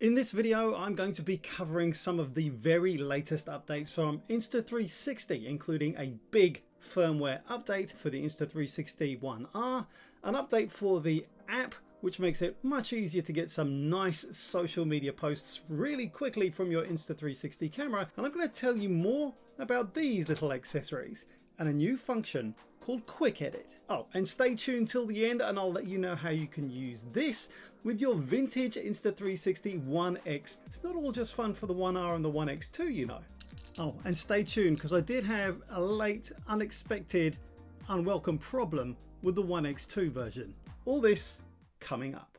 In this video, I'm going to be covering some of the very latest updates from Insta360, including a big firmware update for the Insta360 1R, an update for the app, which makes it much easier to get some nice social media posts really quickly from your Insta360 camera, and I'm going to tell you more about these little accessories and a new function called Quick Edit. Oh, and stay tuned till the end and I'll let you know how you can use this with your vintage Insta360 1X. It's not all just fun for the 1R and the 1X too, you know. Oh, and stay tuned because I did have a late, unexpected, unwelcome problem with the 1X2 version. All this coming up.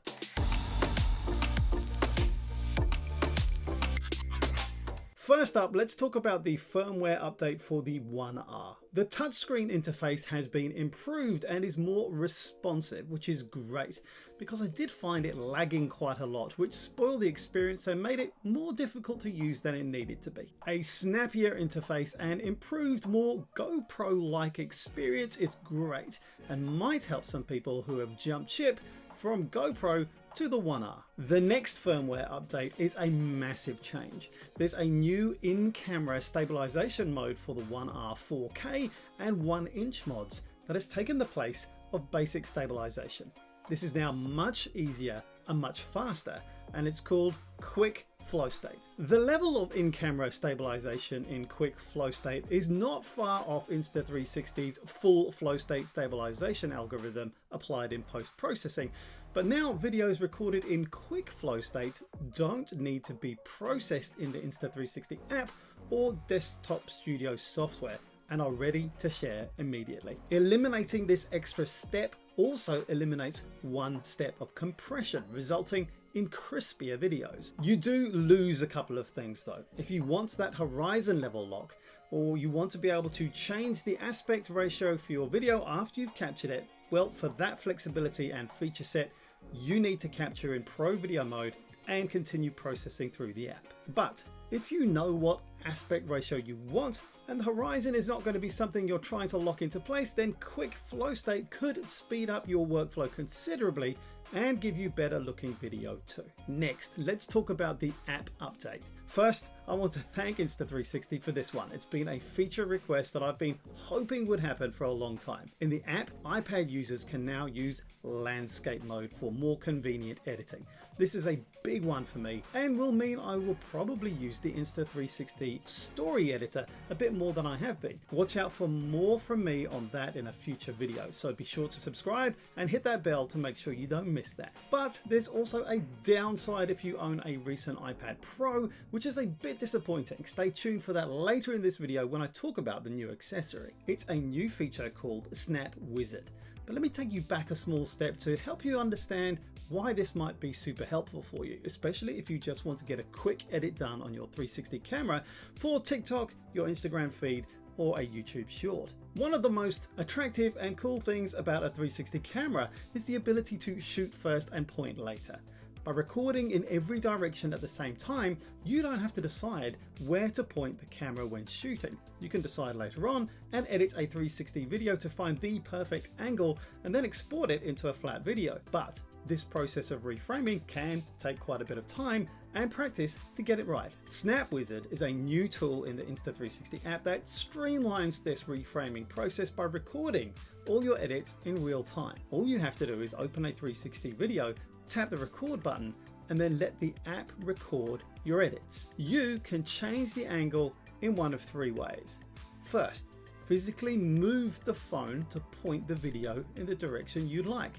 First up, let's talk about the firmware update for the 1R. The touchscreen interface has been improved and is more responsive, which is great because I did find it lagging quite a lot, which spoiled the experience and made it more difficult to use than it needed to be. A snappier interface and improved, more GoPro-like experience is great and might help some people who have jumped ship from GoPro to the 1R. The next firmware update is a massive change. There's a new in-camera stabilization mode for the 1R 4K and 1-inch mods that has taken the place of basic stabilization. This is now much easier and much faster, and it's called Quick Flow State. The level of in-camera stabilization in Quick Flow State is not far off Insta360's full flow state stabilization algorithm applied in post-processing, but now videos recorded in Quick Flow State don't need to be processed in the Insta360 app or desktop studio software and are ready to share immediately. Eliminating this extra step also eliminates one step of compression, resulting in crispier videos. You do lose a couple of things though. If you want that horizon level lock, or you want to be able to change the aspect ratio for your video after you've captured it, well, for that flexibility and feature set, you need to capture in Pro Video mode and continue processing through the app. But if you know what aspect ratio you want and the horizon is not going to be something you're trying to lock into place, then Quick Flow State could speed up your workflow considerably and give you better looking video too. Next, let's talk about the app update. First, I want to thank Insta360 for this one. It's been a feature request that I've been hoping would happen for a long time. In the app, iPad users can now use landscape mode for more convenient editing. This is a big one for me and will mean I will probably use the Insta360 story editor a bit more than I have been. Watch out for more from me on that in a future video, so be sure to subscribe and hit that bell to make sure you don't miss that. But there's also a downside if you own a recent iPad Pro, which is a bit disappointing. Stay tuned for that later in this video when I talk about the new accessory. It's a new feature called Snap Wizard. But let me take you back a small step to help you understand why this might be super helpful for you, especially if you just want to get a quick edit done on your 360 camera for TikTok, your Instagram feed, or a YouTube short. One of the most attractive and cool things about a 360 camera is the ability to shoot first and point later. By recording in every direction at the same time, you don't have to decide where to point the camera when shooting. You can decide later on and edit a 360 video to find the perfect angle and then export it into a flat video. But this process of reframing can take quite a bit of time and practice to get it right. Snap Wizard is a new tool in the Insta360 app that streamlines this reframing process by recording all your edits in real time. All you have to do is open a 360 video, tap the record button, and then let the app record your edits. You can change the angle in one of three ways. First, physically move the phone to point the video in the direction you'd like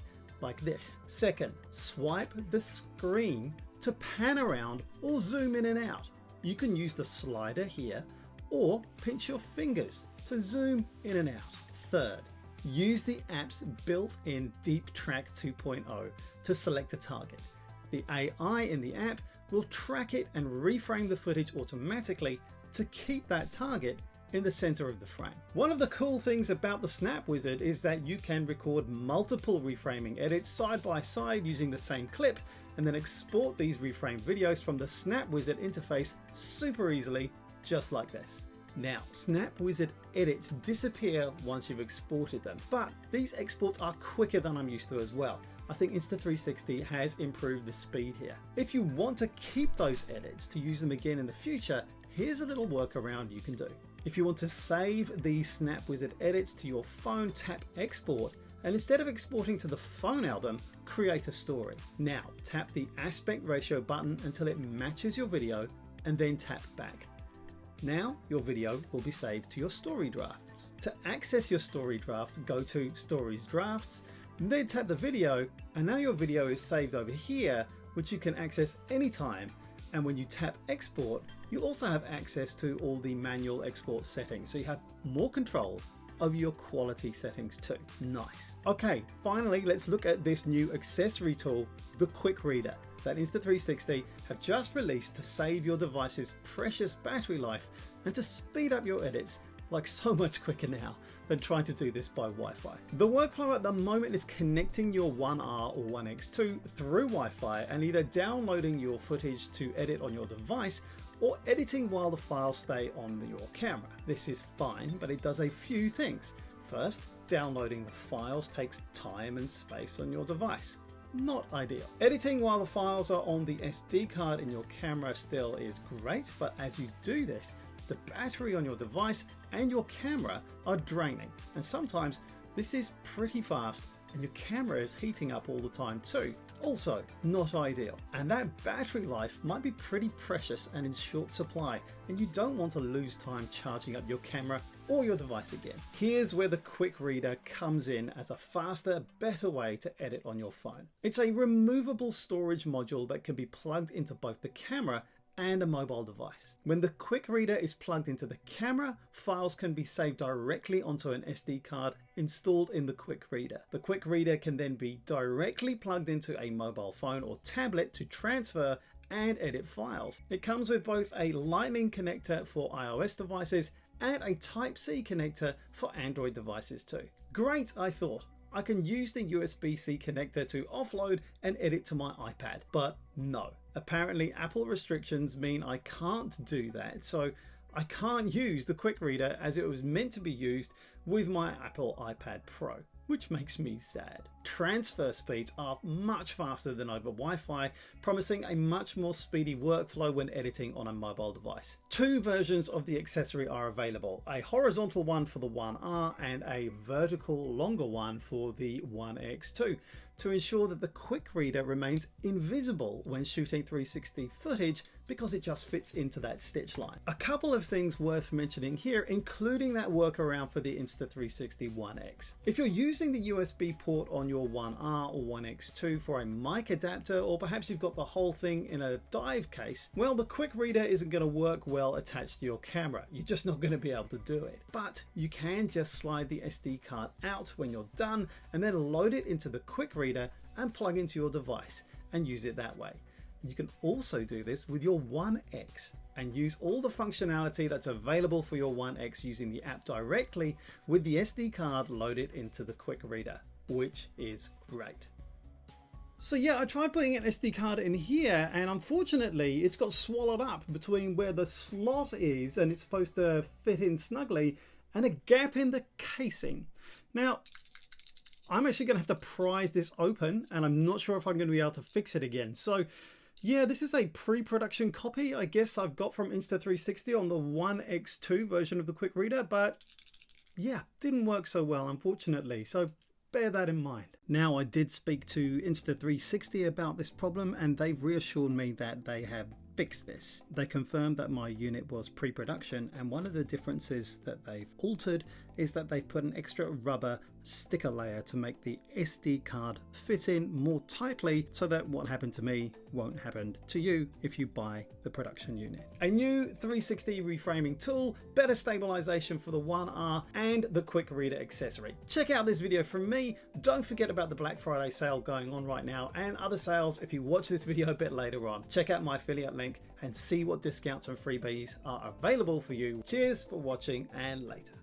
this. Second, swipe the screen to pan around or zoom in and out. You can use the slider here or pinch your fingers to zoom in and out. Third, use the app's built-in Deep Track 2.0 to select a target. The AI in the app will track it and reframe the footage automatically to keep that target in the center of the frame. One of the cool things about the Snap Wizard is that you can record multiple reframing edits side by side using the same clip and then export these reframed videos from the Snap Wizard interface super easily, just like this. Now, Snap Wizard edits disappear once you've exported them, but these exports are quicker than I'm used to as well. I think Insta360 has improved the speed here. If you want to keep those edits to use them again in the future, here's a little workaround you can do. If you want to save the Snap Wizard edits to your phone, tap Export, and instead of exporting to the phone album, create a story. Now tap the aspect ratio button until it matches your video and then tap back. Now your video will be saved to your story drafts. To access your story draft, go to Stories Drafts, then tap the video, and now your video is saved over here, which you can access anytime. And when you tap Export, you'll also have access to all the manual export settings, so you have more control over your quality settings too. Nice. Okay, finally, let's look at this new accessory tool, the Quick Reader, that Insta360 have just released to save your device's precious battery life and to speed up your edits like so much quicker now than trying to do this by Wi-Fi. The workflow at the moment is connecting your One R or One X2 through Wi-Fi and either downloading your footage to edit on your device or editing while the files stay on your camera. This is fine, but it does a few things. First, downloading the files takes time and space on your device. Not ideal. Editing while the files are on the SD card in your camera still is great, but as you do this, the battery on your device and your camera are draining, and sometimes this is pretty fast and your camera is heating up all the time too. Also not ideal, and that battery life might be pretty precious and in short supply, and you don't want to lose time charging up your camera or your device again. Here's where the Quick Reader comes in as a faster, better way to edit on your phone. It's a removable storage module that can be plugged into both the camera and a mobile device. When the Quick Reader is plugged into the camera, files can be saved directly onto an SD card installed in the Quick Reader. The Quick Reader can then be directly plugged into a mobile phone or tablet to transfer and edit files. It comes with both a Lightning connector for iOS devices and a Type-C connector for Android devices too. Great, I thought. I can use the USB-C connector to offload and edit to my iPad, but no. Apparently Apple restrictions mean I can't do that, so I can't use the Quick Reader as it was meant to be used with my Apple iPad Pro, which makes me sad. Transfer speeds are much faster than over Wi-Fi, promising a much more speedy workflow when editing on a mobile device. Two versions of the accessory are available, a horizontal one for the One R and a vertical longer one for the One X2, to ensure that the Quick Reader remains invisible when shooting 360 footage because it just fits into that stitch line. A couple of things worth mentioning here, including that workaround for the Insta360 One X. If you're using the USB port on your One R or One X2 for a mic adapter, or perhaps you've got the whole thing in a dive case, well, the Quick Reader isn't going to work well attached to your camera. You're just not going to be able to do it. But you can just slide the SD card out when you're done and then load it into the Quick Reader and plug into your device and use it that way. You can also do this with your One X and use all the functionality that's available for your One X using the app directly with the SD card loaded into the Quick Reader, which is great. So yeah, I tried putting an SD card in here and unfortunately it's got swallowed up between where the slot is and it's supposed to fit in snugly and a gap in the casing. Now, I'm actually going to have to prise this open and I'm not sure if I'm going to be able to fix it again. So yeah, this is a pre-production copy I guess I've got from Insta360 on the One X2 version of the Quick Reader, but yeah, didn't work so well unfortunately, so bear that in mind. Now, I did speak to Insta360 about this problem and they've reassured me that they have fixed this. They confirmed that my unit was pre-production, and one of the differences that they've altered is that they've put an extra rubber sticker layer to make the SD card fit in more tightly so that what happened to me won't happen to you if you buy the production unit. A new 360 reframing tool, better stabilization for the One R, and the Quick Reader accessory. Check out this video from me. Don't forget about the Black Friday sale going on right now and other sales if you watch this video a bit later on. Check out my affiliate link and see what discounts and freebies are available for you. Cheers for watching, and later.